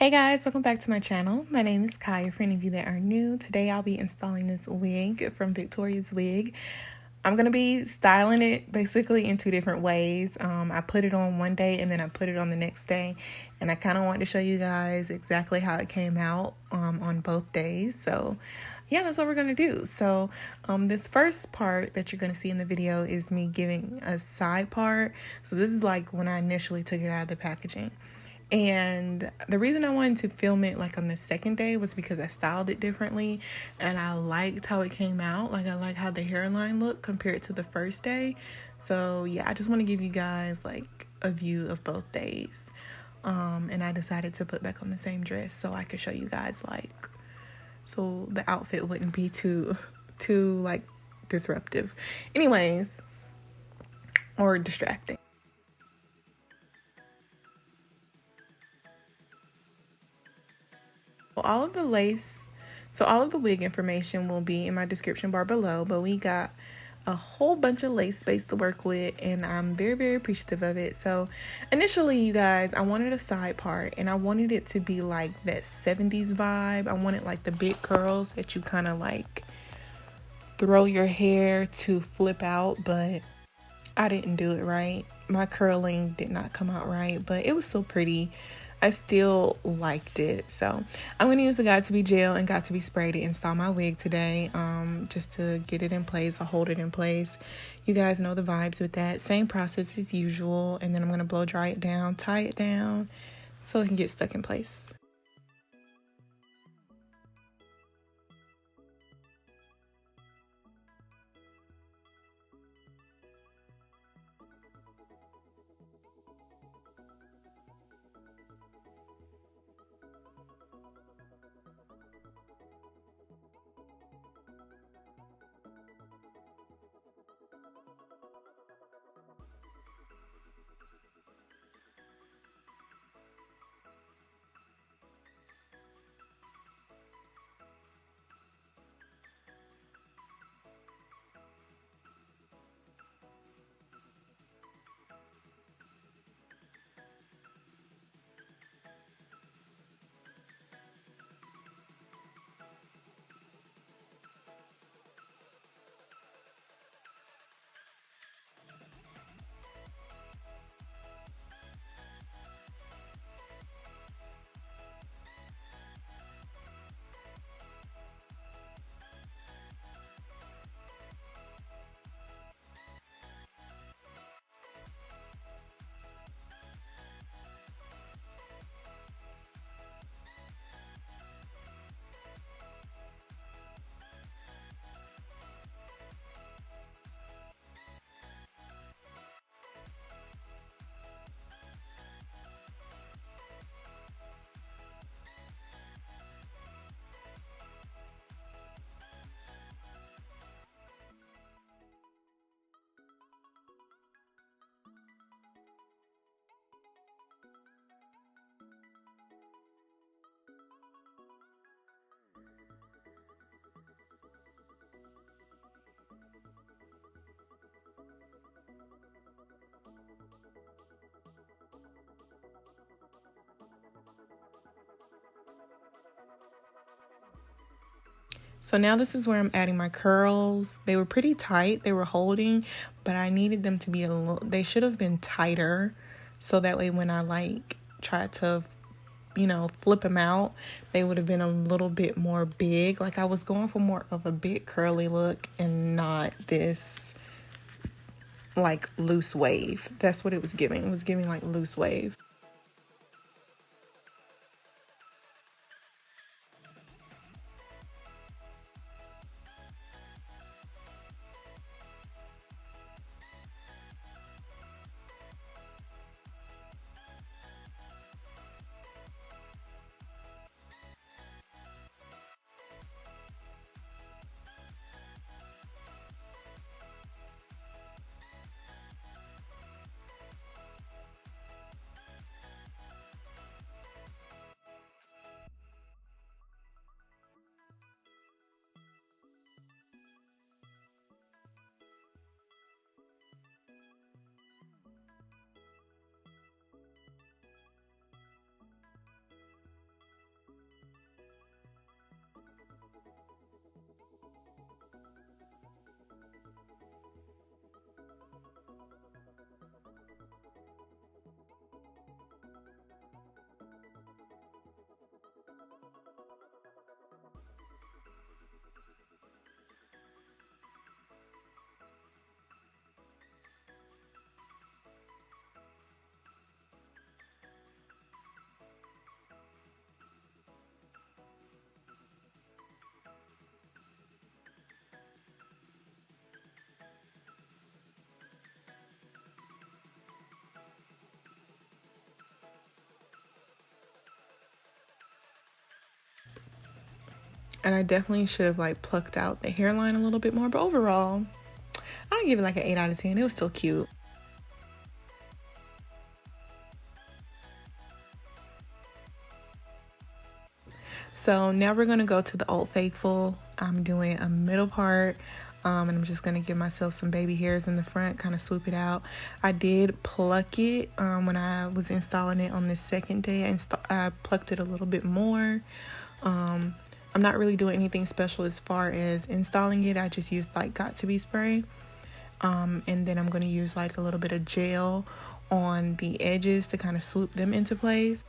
Hey guys, welcome back to my channel. My name is Kaya. For any of you that are new, today I'll be installing this wig from Victoriaswig. I'm going to be styling it basically in two different ways. I put it on one day and then I put it on the next day. And I kind of wanted to show you guys exactly how it came out on both days. So yeah, that's what we're going to do. So this first part that you're going to see in the video is me giving a side part. So this is like when I initially took it out of the packaging. And the reason I wanted to film it like on the second day was because I styled it differently and I liked how it came out. Like I like how the hairline looked compared to the first day. So yeah, I just want to give you guys like a view of both days. And I decided to put back on the same dress so I could show you guys like, so the outfit wouldn't be too like disruptive. Anyways, or distracting. All of the wig information will be in my description bar below, but we got a whole bunch of lace space to work with and I'm very, very appreciative of it. So initially, you guys, I wanted a side part and I wanted it to be like that 70s vibe. I wanted like the big curls that you kind of like throw your hair to flip out, but I didn't do it right. My curling did not come out right, but it was still pretty. I still liked it. So I'm going to use the Got to Be gel and Got to Be spray to install my wig today, just to get it in place or hold it in place. You guys know the vibes with that. Same process as usual. And then I'm going to blow dry it down, tie it down so it can get stuck in place. So now this is where I'm adding my curls. They were pretty tight, they were holding, but I needed them to be a little, they should have been tighter. So that way when I like tried to, flip them out, they would have been a little bit more big. Like I was going for more of a big curly look and not this like loose wave. That's what it was giving. It was giving like loose wave. And I definitely should have like plucked out the hairline a little bit more, but overall I'll give it like an 8 out of 10. It was still cute. So now we're gonna go to the Old Faithful. I'm doing a middle part, and I'm just gonna give myself some baby hairs in the front, kind of swoop it out. I did pluck it when I was installing it on the second day. I plucked it a little bit more. I'm not really doing anything special as far as installing it. I just used like Got2b spray, and then I'm gonna use like a little bit of gel on the edges to kind of swoop them into place.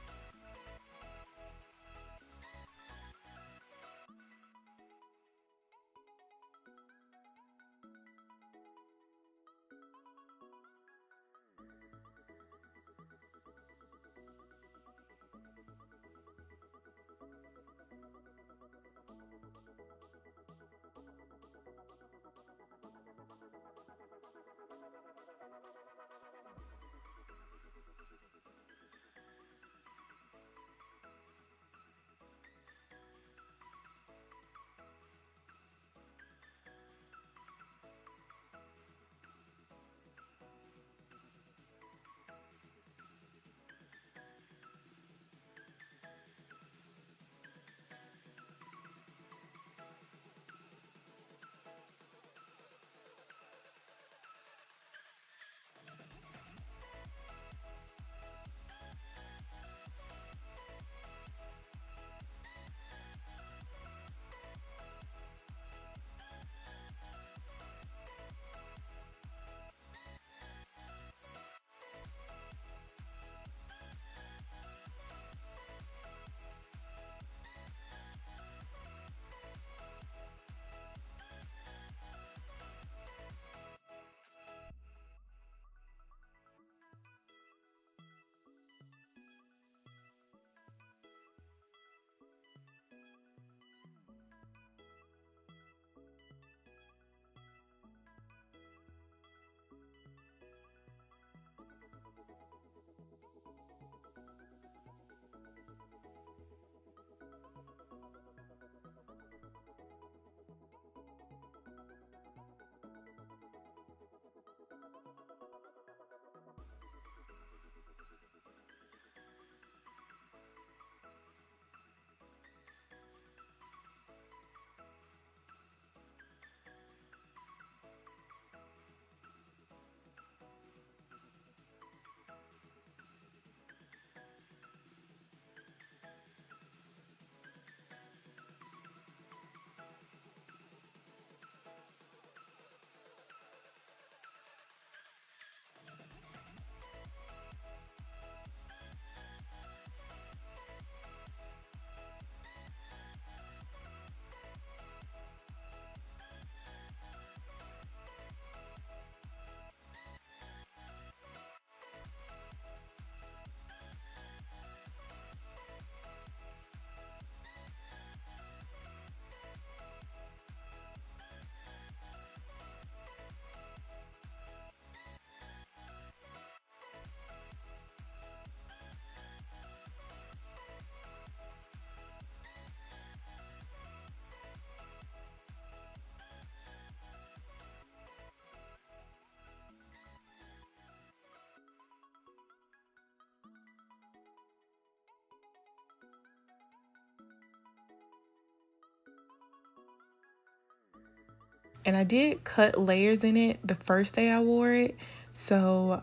And I did cut layers in it the first day I wore it. So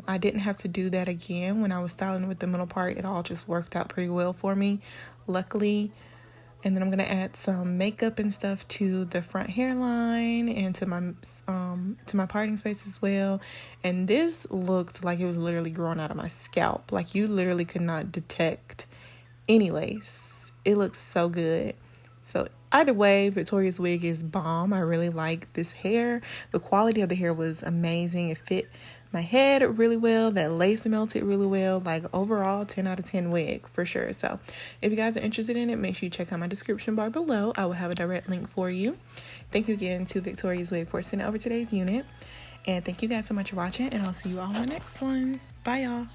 I didn't have to do that again when I was styling with the middle part. It all just worked out pretty well for me, luckily. And then I'm gonna add some makeup and stuff to the front hairline and to my parting space as well. And this looked like it was literally growing out of my scalp. Like you literally could not detect any lace. It looks so good. So either way, Victoriaswig is bomb. I really like this hair. The quality of the hair was amazing. It fit my head really well. That lace melted really well. Like overall, 10 out of 10 wig for sure. So if you guys are interested in it, make sure you check out my description bar below. I will have a direct link for you. Thank you again to Victoriaswig for sending over today's unit. And thank you guys so much for watching. And I'll see you all in my next one. Bye, y'all.